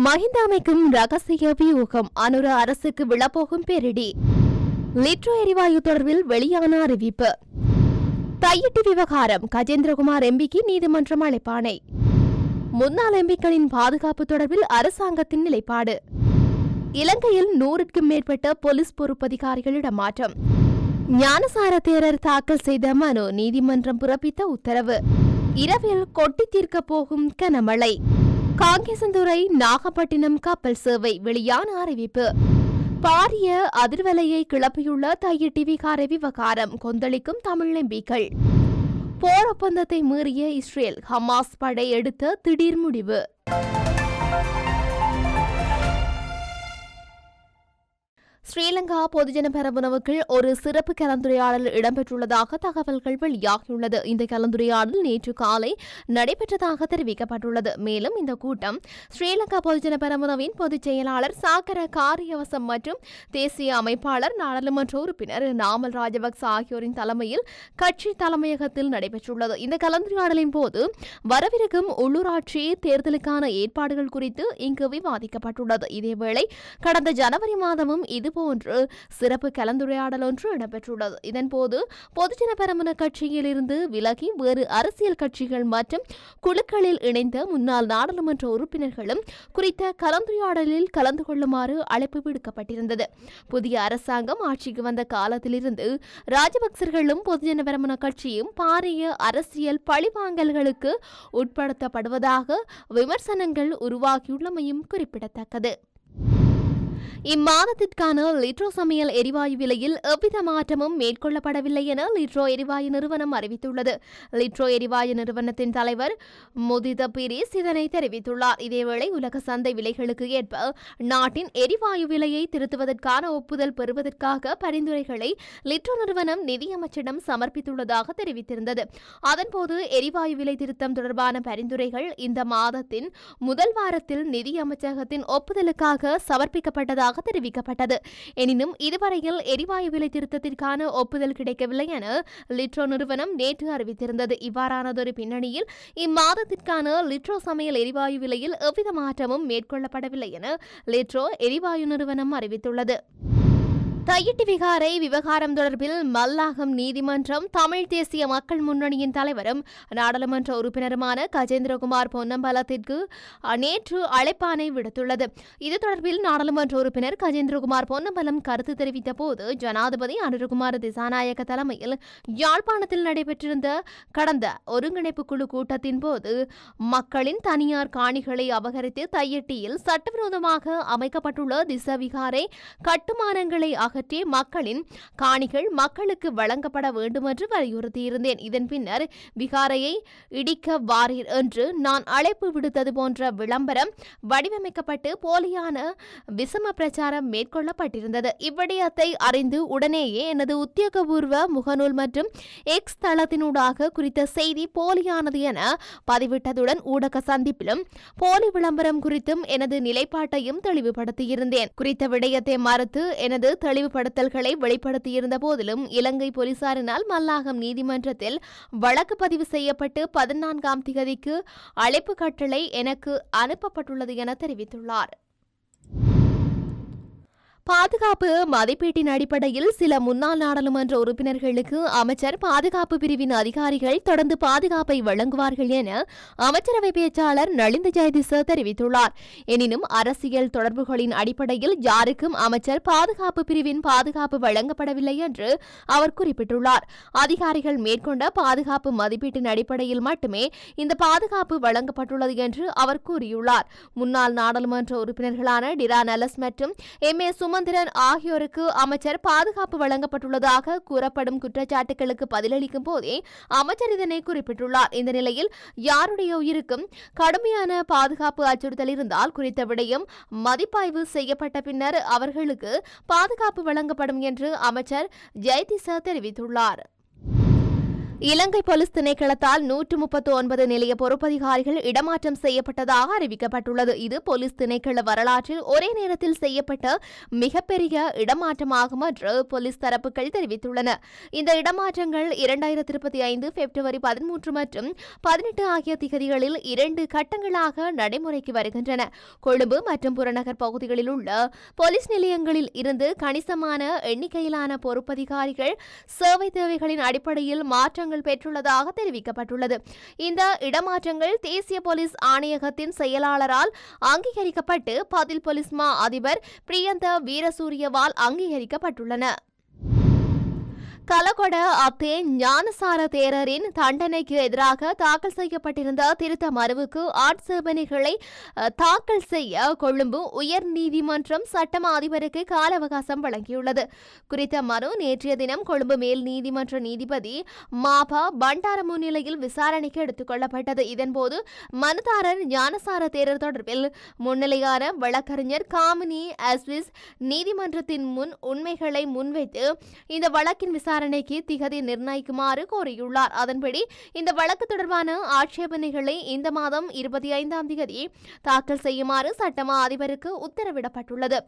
மஹிந்த அமைக்கும் ரகசிய வியூகம் அனுர அரசுக்கு விழப்போகும் பேரிடி. லிட்ரோ எரிவாயு தொடர்பில் வெளியான அறிவிப்பு. தையிட்டி விவகாரம் கஜேந்திரகுமார் எம்பிக்கு நீதிமன்றம் அழைப்பாணை. முன்னாள் எம்பிக்களின் பாதுகாப்பு தொடர்பில் அரசாங்கத்தின் நிலைப்பாடு. இலங்கையில் 100க்கும் மேற்பட்ட போலீஸ் பொறுப்பதிகாரிகளிடம் மாற்றம். ஞானசார தேரர் தாக்கல் செய்த மனு நீதிமன்றம் பிறப்பித்த உத்தரவு. இரவில் கொட்டி தீர்க்கப் போகும் கனமழை. காங்கேசந்துறை நாகப்பட்டினம் கப்பல் சேவை வெளியான அறிவிப்பு. பாரிய அதிர்வலையை கிளப்பியுள்ள தையிட்டி விகார விவகாரம் கொந்தளிக்கும் தமிழ் எம்பிக்கள். போர் ஒப்பந்தத்தை மீறிய இஸ்ரேல் ஹமாஸ் படை எடுத்த திடீர் முடிவு. ஸ்ரீலங்கா பொதுஜன பெரமுனவுக்குள் ஒரு சிறப்பு கலந்துரையாடல் இடம்பெற்றுள்ளதாக தகவல்கள் வெளியாகியுள்ளது. இந்த கலந்துரையாடல் நேற்று காலை நடைபெற்றதாக தெரிவிக்கப்பட்டுள்ளது. மேலும் இந்த கூட்டம் ஸ்ரீலங்கா பொதுஜன பெரமுனவின் பொதுச் செயலாளர் சாகர காரியவசம் மற்றும் தேசிய அமைப்பாளர் நாடாளுமன்ற உறுப்பினர் நாமல் ராஜபக்ச ஆகியோரின் தலைமையில் கட்சி தலைமையகத்தில் நடைபெற்றுள்ளது. இந்த கலந்துரையாடலின் போது வரவிருக்கும் உள்ளூராட்சி தேர்தலுக்கான ஏற்பாடுகள் குறித்து இங்கு விவாதிக்கப்பட்டுள்ளது. இதேவேளை கடந்த ஜனவரி மாதமும் இதுபோன்று சிறப்பு கலந்துரையாடல் ஒன்று இடம்பெற்றுள்ளது. இதன்போது பொதுஜன பெரமுன கட்சியில் இருந்து விலகி வேறு அரசியல் கட்சிகள் மற்றும் குழுக்களில் இணைந்த முன்னாள் நாடாளுமன்ற உறுப்பினர்களும் குறித்த கலந்துரையாடலில் கலந்து கொள்ளுமாறு அழைப்பு விடுக்கப்பட்டிருந்தது. புதிய அரசாங்கம் ஆட்சிக்கு வந்த காலத்திலிருந்து ராஜபக்சர்களும் பொதுஜன பெரமுன கட்சியும் பாரிய அரசியல் பழிவாங்கல்களுக்கு உட்படுத்தப்படுவதாக விமர்சனங்கள் உருவாகியுள்ளமையும் குறிப்பிடத்தக்கது. இம்மாதத்திற்கான லிட்ரோ சமையல் எரிவாயு விலையில் எவ்வித மாற்றமும் மேற்கொள்ளப்படவில்லை என லிட்ரோ எரிவாயு நிறுவனம் அறிவித்துள்ளது. லிட்ரோ எரிவாயு நிறுவனத்தின் தலைவர் முதித பீரிஸ் இதனை தெரிவித்துள்ளார். இதேவேளை உலக சந்தை விலைகளுக்கு ஏற்ப நாட்டின் எரிவாயு விலையை திருத்துவதற்கான ஒப்புதல் பெறுவதற்காக பரிந்துரைகளை லிட்ரோ நிறுவனம் நிதியமைச்சரிடம் சமர்ப்பித்துள்ளதாக தெரிவித்திருந்தது. அதன்போது எரிவாயு விலை திருத்தம் தொடர்பான பரிந்துரைகள் இந்த மாதத்தின் முதல் வாரத்தில் நிதியமைச்சகத்தின் ஒப்புதலுக்காக சமர்ப்பிக்கப்பட்டதாக தெரிவிக்கப்பட்டது. எனினும் இதுவரையில் எரிவாயு விலை திருத்தத்திற்கான ஒப்புதல் கிடைக்கவில்லை என லிட்ரோ நிறுவனம் நேற்று அறிவித்திருந்தது. இவ்வாறானதொரு பின்னணியில் இம்மாதத்திற்கான லிட்ரோ சமையல் எரிவாயு விலையில் எவ்வித மாற்றமும் மேற்கொள்ளப்படவில்லை என லிட்ரோ எரிவாயு நிறுவனம் அறிவித்துள்ளது. தையிட்டி விகாரை விவகாரம் தொடர்பில் மல்லாகம் நீதிமன்றம் தமிழ் தேசிய மக்கள் முன்னணியின் தலைவரும் நாடாளுமன்ற உறுப்பினருமான கஜேந்திரகுமார் பொன்னம்பலத்திற்கு நேற்று அழைப்பாணை விடுத்துள்ளது. இது தொடர்பில் நாடாளுமன்ற உறுப்பினர் கஜேந்திரகுமார் பொன்னம்பலம் கருத்து தெரிவித்த போது ஜனாதிபதி அனுரகுமார் திசாநாயக்க தலைமையில் யாழ்ப்பாணத்தில் நடைபெற்றிருந்த கடந்த ஒருங்கிணைப்பு குழு கூட்டத்தின் போது மக்களின் தனியார் காணிகளை அபகரித்து தையிட்டியில் சட்டவிரோதமாக அமைக்கப்பட்டுள்ள திசவிகாரை கட்டுமானங்களை அகற்றி மக்களின் காணிகள் மக்களுக்கு வழங்கப்பட வேண்டும் என்று வலியுறுத்தியிருந்தேன். இதன் பின்னர் விகாரையை இடிக்க வாரீர் என்று நான் அழைப்பு விடுத்தது போன்ற விளம்பரம் வடிவமைக்கப்பட்டு போலியான விசம பிரச்சாரம் மேற்கொள்ளப்பட்டிருந்தது. இவ்விடயத்தை அறிந்து உடனேயே எனது உத்தியோகபூர்வ முகநூல் மற்றும் எக்ஸ் தளத்தினூடாக குறித்த செய்தி போலியானது என பதிவிட்டதுடன் ஊடக சந்திப்பிலும் போலி விளம்பரம் குறித்தும் எனது நிலைப்பாட்டையும் தெளிவுபடுத்தியிருந்தேன். குறித்த விடயத்தை மறுத்து எனது தெளிவுபடுத்தல்களை வெளிப்படுத்தியிருந்த போதிலும் இலங்கை போலீசாரினால் மல்லாகம் நீதிமன்றத்தில் வழக்கு பதிவு செய்யப்பட்டு 14ஆம் திகதிக்கு அழைப்பு கட்டளை எனக்கு அனுப்பப்பட்டுள்ளது என தெரிவித்துள்ளார். பாதுகாப்பு மதிப்பீட்டின் அடிப்படையில் சில முன்னாள் நாடாளுமன்ற உறுப்பினர்களுக்கு அமைச்சர் பாதுகாப்பு பிரிவின் அதிகாரிகள் தொடர்ந்து பாதுகாப்பை வழங்குவார்கள் என அமைச்சரவை பேச்சாளர் நலிந்த ஜெயதிச தெரிவித்துள்ளார். எனினும் அரசியல் தொடர்புகளின் அடிப்படையில் யாருக்கும் அமைச்சர் பாதுகாப்பு பிரிவின் பாதுகாப்பு வழங்கப்படவில்லை என்று அவர் குறிப்பிட்டுள்ளார். அதிகாரிகள் மேற்கொண்ட பாதுகாப்பு மதிப்பீட்டின் அடிப்படையில் மட்டுமே இந்த பாதுகாப்பு வழங்கப்பட்டுள்ளது என்று அவர் கூறியுள்ளார். முன்னாள் நாடாளுமன்ற உறுப்பினர்களான டிரா நலஸ் மற்றும் எம்.ஏ. சுமந்திரன் ஆகியோருக்கு அமைச்சர் பாதுகாப்பு வழங்கப்பட்டுள்ளதாக கூறப்படும் குற்றச்சாட்டுகளுக்கு பதிலளிக்கும் போதே அமைச்சர் இதனை குறிப்பிட்டுள்ளார். இந்த நிலையில் யாருடைய உயிருக்கும் கடுமையான பாதுகாப்பு அச்சுறுத்தல் இருந்தால் குறித்த விடயம் மதிப்பாய்வு செய்யப்பட்ட பின்னர் அவர்களுக்கு பாதுகாப்பு வழங்கப்படும் என்று அமைச்சர் ஜெயதிச தெரிவித்துள்ளார். இலங்கை போலீஸ் திணைக்களத்தால் 139 நிலைய பொறுப்பதிகாரிகள் இடமாற்றம் செய்யப்பட்டதாக அறிவிக்கப்பட்டுள்ளது. இது போலீஸ் திணைக்கள வரலாற்றில் ஒரே நேரத்தில் செய்யப்பட்ட மிகப்பெரிய இடமாற்றமாகும் என்று போலீஸ் தரப்புகள் தெரிவித்துள்ளன. இந்த இடமாற்றங்கள் 2025 பிப்ரவரி 13 மற்றும் 18 ஆகிய திகதிகளில் 2 கட்டங்களாக நடைமுறைக்கு வருகின்றன. கொழும்பு மற்றும் புறநகர் பகுதிகளில் உள்ள போலீஸ் நிலையங்களில் இருந்து கணிசமான எண்ணிக்கையிலான பொறுப்பதிகாரிகள் சேவை தேவைகளின் அடிப்படையில் மாற்றங்கள் பெற்றுள்ளதாக தெரிவிக்கப்பட்டுள்ளது. இந்த இடமாற்றங்கள் தேசிய போலீஸ் ஆணையகத்தின் செயலாளரால் அங்கீகரிக்கப்பட்டு பதில் போலீஸ் மா அதிபர் பிரியந்த வீரசூரியவால் அங்கீகரிக்கப்பட்டுள்ளன. கலகொட அத்தே ஞானசார தேரரின் தண்டனைக்கு எதிராக தாக்கல் செய்யப்பட்டிருந்த திருத்த மனுவுக்கு ஆட்சேபனைகளை தாக்கல் செய்ய கொழும்பு உயர் நீதிமன்றம் சட்டமா அதிபருக்கு கால அவகாசம் வழங்கியுள்ளது. குறித்த மனு நேற்றைய தினம் கொழும்பு மேல் நீதிமன்ற நீதிபதி மாபா பண்டார முன்னிலையில் விசாரணைக்கு எடுத்துக் கொள்ளப்பட்டது. இதன்போது மனுதாரர் ஞானசார தேரர் தொடர்பில் முன்னிலையான வழக்கறிஞர் காமினி அஸ்விஸ் நீதிமன்றத்தின் முன் உண்மைகளை முன்வைத்து இந்த வழக்கின் விசாரணைக்கு திகதி நிர்ணயிக்குமாறு கோரியுள்ளார். அதன்படி இந்த வழக்கு தொடர்பான ஆட்சேபனைகளை இந்த மாதம் 25ஆம் தேதி தாக்கல் செய்யுமாறு சட்டமா அதிபருக்கு உத்தரவிடப்பட்டுள்ளது.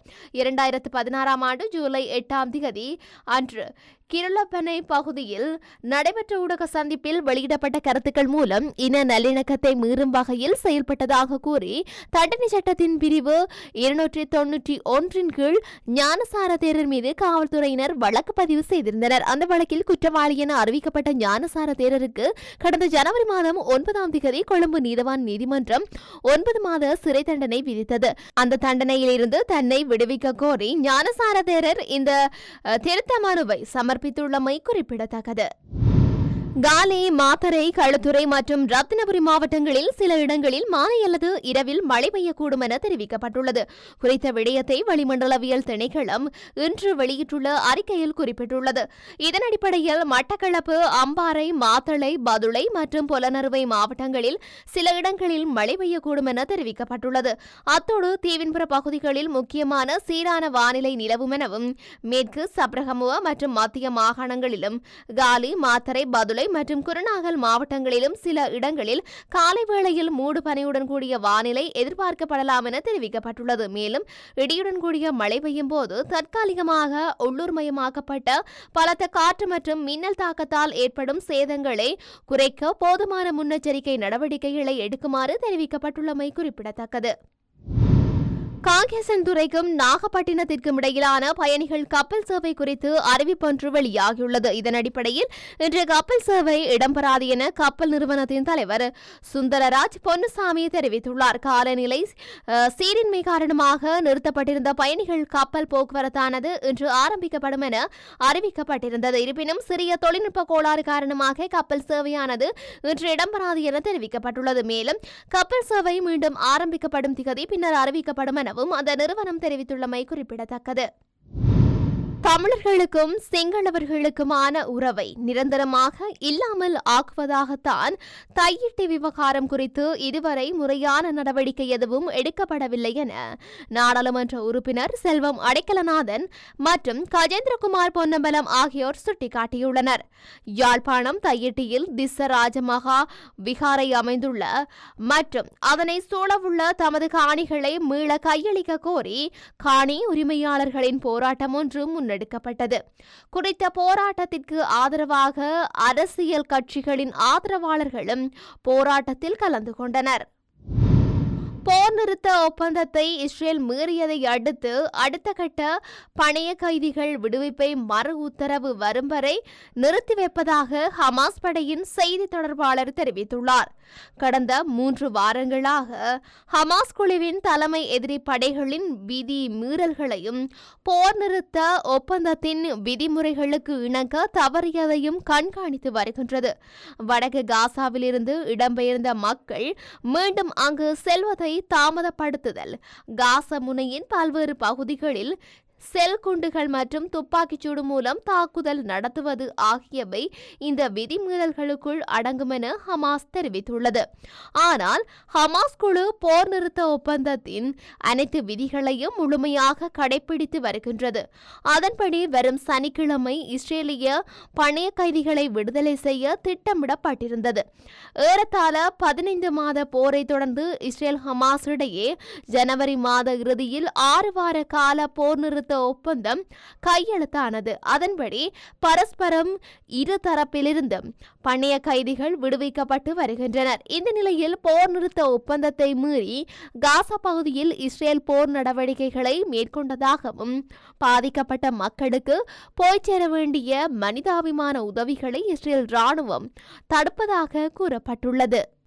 2016ஆம் ஆண்டு ஜூலை 8ஆம் தேதி அன்று கிருளப்பனை பகுதியில் நடைபெற்ற ஊடக சந்திப்பில் வெளியிடப்பட்ட கருத்துக்கள் மூலம் இன நல்லிணக்கத்தை மீறும் வகையில் செயல்பட்டதாக கூறி தண்டனை சட்டத்தின் பிரிவு 291 கீழ் ஞானசார தேரர் மீது காவல்துறையினர் வழக்கு பதிவு செய்திருந்தனர். அந்த வழக்கில் குற்றவாளி என அறிவிக்கப்பட்ட ஞானசார தேரருக்கு கடந்த ஜனவரி மாதம் 9ஆம் தேதி கொழும்பு நீதவான் நீதிமன்றம் 9 மாத சிறை தண்டனை விதித்தது. அந்த தண்டனையில் இருந்து தன்னை விடுவிக்க கோரி ஞானசார தேரர் இந்த திருத்த மனுவை சமர்ப்பித்துள்ளமை குறிப்பிடத்தக்கது. காலி, மாத்தறை, களுத்துறை மற்றும் ரத்தினபுரி மாவட்டங்களில் சில இடங்களில் மாலை அல்லது இரவில் மழை பெய்யக்கூடும் என தெரிவிக்கப்பட்டுள்ளது. குறித்த விடயத்தை வளிமண்டலவியல் திணைக்களம் இன்று வெளியிட்டுள்ள அறிக்கையில் குறிப்பிட்டுள்ளது. இதன் அடிப்படையில் மட்டக்களப்பு, அம்பாறை, மாத்தளை, பதுளை மற்றும் பொலனறுவை மாவட்டங்களில் சில இடங்களில் மழை பெய்யக்கூடும் என தெரிவிக்கப்பட்டுள்ளது. அத்தோடு தீவின்புற பகுதிகளில் முக்கியமான சீரான வானிலை நிலவும் எனவும் மேற்கு சப்ரகமுவ மற்றும் மத்திய மாகாணங்களிலும் காலி, மாத்தறை, பதுளை மற்றும் குருநாகல் மாவட்டங்களிலும் சில இடங்களில் காலை வேளையில் மூடு பனியுடன் கூடிய வானிலை எதிர்பார்க்கப்படலாம் என தெரிவிக்கப்பட்டுள்ளது. மேலும் இடியுடன் கூடிய மழை பெய்யும் போது தற்காலிகமாக உள்ளூர்மயமாக்கப்பட்ட பலத்த காற்று மற்றும் மின்னல் தாக்கத்தால் ஏற்படும் சேதங்களை குறைக்க போதுமான முன்னெச்சரிக்கை நடவடிக்கைகளை எடுக்குமாறு தெரிவிக்கப்பட்டுள்ளமை குறிப்பிடத்தக்கது. காங்கேசன்துறைக்கும் நாகப்பட்டினத்திற்கும் இடையிலான பயணிகள் கப்பல் சேவை குறித்து அறிவிப்பொன்று வெளியாகியுள்ளது. இதன் அடிப்படையில் இன்று கப்பல் சேவை இடம்பெறாது என கப்பல் நிறுவனத்தின் தலைவர் சுந்தரராஜ் பொன்னுசாமி தெரிவித்துள்ளார். காலநிலை சீரின்மை காரணமாக நிறுத்தப்பட்டிருந்த பயணிகள் கப்பல் போக்குவரத்தானது இன்று ஆரம்பிக்கப்படும் என அறிவிக்கப்பட்டிருந்தது. இருப்பினும் சிறிய தொழில்நுட்ப கோளாறு காரணமாக கப்பல் சேவையானது இன்று இடம்பெறாது என தெரிவிக்கப்பட்டுள்ளது. மேலும் கப்பல் சேவை மீண்டும் ஆரம்பிக்கப்படும் திகதி பின்னர் அறிவிக்கப்படும் எனவும் அந்த நிறுவனம் தெரிவித்துள்ளமை குறிப்பிடத்தக்கது. தமிழர்களுக்கும் சிங்களவர்களுக்குமான உறவை நிரந்தரமாக இல்லாமல் ஆக்குவதாகத்தான் தையிட்டி விவகாரம் குறித்து இதுவரை முறையான நடவடிக்கை எதுவும் எடுக்கப்படவில்லை என நாடாளுமன்ற உறுப்பினர் செல்வம் அடைக்கலநாதன் மற்றும் கஜேந்திரகுமார் பொன்னம்பலம் ஆகியோர் சுட்டிக்காட்டியுள்ளனர். யாழ்ப்பாணம் தையிட்டியில் திஸ்ஸ ராஜமகா விகாரை அமைந்துள்ள மற்றும் அதனை சூழவுள்ள தமது காணிகளை மீள கையளிக்க கோரி காணி உரிமையாளர்களின் போராட்டம் ஒன்று முன்னெடுக்கப்பட்டது. குறித்த போராட்டத்திற்கு ஆதரவாக அரசியல் கட்சிகளின் ஆதரவாளர்களும் போராட்டத்தில் கலந்து கொண்டனர். போர் நிறுத்த ஒப்பந்தத்தை இஸ்ரேல் மீறியதை அடுத்து அடுத்த கட்ட பணைய கைதிகள் விடுவிப்பை மறு உத்தரவு வரும் வரை நிறுத்தி வைப்பதாக ஹமாஸ் படையின் செய்தி தொடர்பாளர் தெரிவித்துள்ளார். கடந்த 3 வாரங்களாக ஹமாஸ் குழுவின் தலைமை எதிரி படைகளின் விதி மீறல்களையும் போர் நிறுத்த ஒப்பந்தத்தின் விதிமுறைகளுக்கு இணங்க தவறியதையும் கண்காணித்து வருகின்றது. வடக்கு காசாவிலிருந்து இடம்பெயர்ந்த மக்கள் மீண்டும் அங்கு செல்வதை தாமதப்படுத்துதல், காசா முனையின் பல்வேறு பகுதிகளில் செல் குண்டுகள் மற்றும் துப்பாக்கிச்சூடு மூலம் தாக்குதல் நடத்துவது ஆகியவை இந்த விதிமீறல்களுக்குள் அடங்கும் என ஹமாஸ் தெரிவித்துள்ளது. ஆனால் ஹமாஸ் குழு போர் நிறுத்த ஒப்பந்தத்தின் அனைத்து விதிகளையும் முழுமையாக கடைபிடித்து வருகின்றது. அதன்படி வரும் சனிக்கிழமை இஸ்ரேலிய பணைய கைதிகளை விடுதலை செய்ய திட்டமிடப்பட்டிருந்தது. ஏறத்தாழ 15 மாத போரை தொடர்ந்து இஸ்ரேல் ஹமாஸ் இடையே ஜனவரி மாத இறுதியில் 6 வார கால போர் நிறுத்த ஒப்பந்தம் கையெழுத்தானது. அதன்படி பரஸ்பரம் இரு தரப்பிலிருந்தும் பணைய கைதிகள் விடுவிக்கப்பட்டு வருகின்றனர். இந்த நிலையில் போர் நிறுத்த ஒப்பந்தத்தை மீறி காசா பகுதியில் இஸ்ரேல் போர் நடவடிக்கைகளை மேற்கொண்டதாகவும் பாதிக்கப்பட்ட மக்களுக்கு போய் சேர வேண்டிய மனிதாபிமான உதவிகளை இஸ்ரேல் ராணுவம் தடுப்பதாக கூறப்பட்டுள்ளது.